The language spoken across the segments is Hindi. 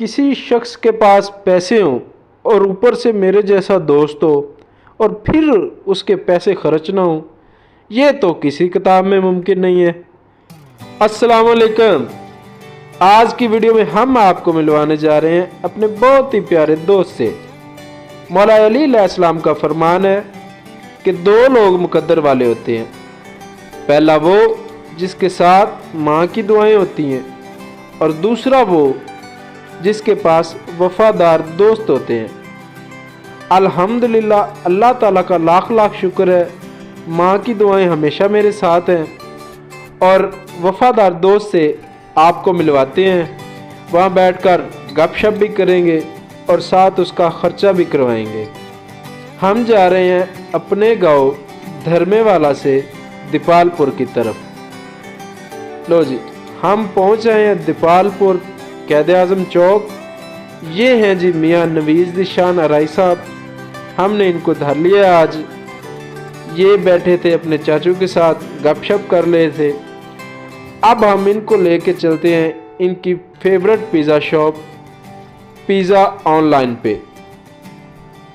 किसी शख्स के पास पैसे हों और ऊपर से मेरे जैसा दोस्त हो और फिर उसके पैसे खर्च ना हो, ये तो किसी किताब में मुमकिन नहीं है। अस्सलाम वालेकुम। आज की वीडियो में हम आपको मिलवाने जा रहे हैं अपने बहुत ही प्यारे दोस्त से। मौला अली अलैहिस्सलाम का फरमान है कि दो लोग मुकद्दर वाले होते हैं। पहला वो जिसके साथ माँ की दुआएं होती हैं और दूसरा वो जिसके पास वफादार दोस्त होते हैं। अल्हम्दुलिल्लाह, अल्लाह ताला का लाख लाख शुक्र है, माँ की दुआएं हमेशा मेरे साथ हैं और वफादार दोस्त से आपको मिलवाते हैं। वहाँ बैठकर गपशप भी करेंगे और साथ उसका ख़र्चा भी करवाएंगे। हम जा रहे हैं अपने गांव धर्मेवाला से दीपालपुर की तरफ। लो जी, हम पहुँच रहे हैं दीपालपुर कैद आज़म चौक। ये हैं जी मियाँ नवीज़ निशान अराई साहब। हमने इनको धर लिया आज। ये बैठे थे अपने चाचू के साथ, गपशप कर रहे थे। अब हम इनको लेके चलते हैं इनकी favourite pizza shop pizza online पे।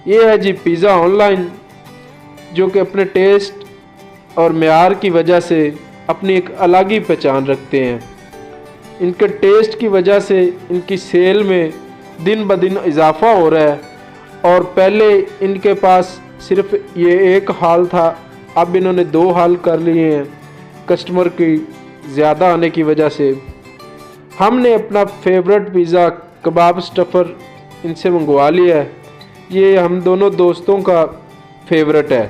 ये है जी पिज़्ज़ा ऑनलाइन, जो कि अपने टेस्ट और मेयार की वजह से अपनी एक अलग ही पहचान रखते हैं। इनके टेस्ट की वजह से इनकी सेल में दिन ब दिन इजाफ़ा हो रहा है और पहले इनके पास सिर्फ ये एक हाल था, अब इन्होंने 2 हाल कर लिए हैं कस्टमर की ज़्यादा आने की वजह से। हमने अपना फेवरेट पिज़्ज़ा कबाब स्टफ़र इनसे मंगवा लिया है। ये हम दोनों दोस्तों का फेवरेट है।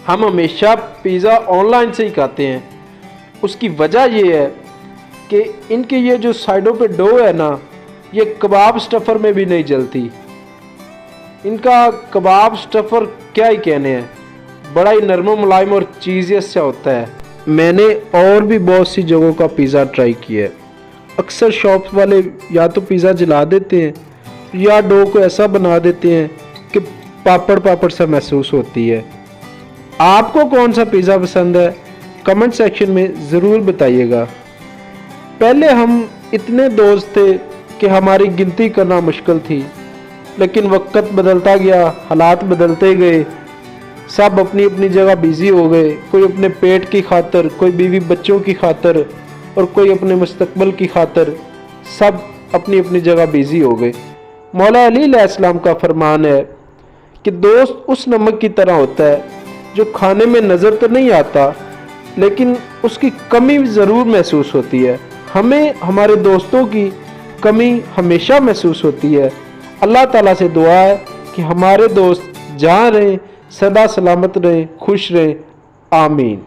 हम हमेशा पिज़्ज़ा ऑनलाइन से ही खाते हैं। उसकी वजह ये है कि इनके ये जो साइडों पे डो है ना, ये कबाब स्टफ़र में भी नहीं जलती। इनका कबाब स्टफ़र क्या ही कहने हैं, बड़ा ही नरम मुलायम और चीज़ियस सा होता है। मैंने और भी बहुत सी जगहों का पिज़्ज़ा ट्राई किया है। अक्सर शॉप्स वाले या तो पिज़्ज़ा जला देते हैं या डो को ऐसा बना देते हैं कि पापड़ पापड़ सा महसूस होती है। आपको कौन सा पिज़्ज़ा पसंद है, कमेंट सेक्शन में ज़रूर बताइएगा। पहले हम इतने दोस्त थे कि हमारी गिनती करना मुश्किल थी, लेकिन वक्त बदलता गया, हालात बदलते गए, सब अपनी अपनी जगह बिज़ी हो गए। कोई अपने पेट की खातर, कोई बीवी बच्चों की खातर और कोई अपने मुस्तकबिल की खातर, सब अपनी अपनी जगह बिज़ी हो गए। मौला अली अलैहिस्सलाम का फरमान है कि दोस्त उस नमक की तरह होता है जो खाने में नज़र तो नहीं आता, लेकिन उसकी कमी ज़रूर महसूस होती है। हमें हमारे दोस्तों की कमी हमेशा महसूस होती है। अल्लाह ताला से दुआ है कि हमारे दोस्त जहाँ रहें सदा सलामत रहें, खुश रहें। आमीन।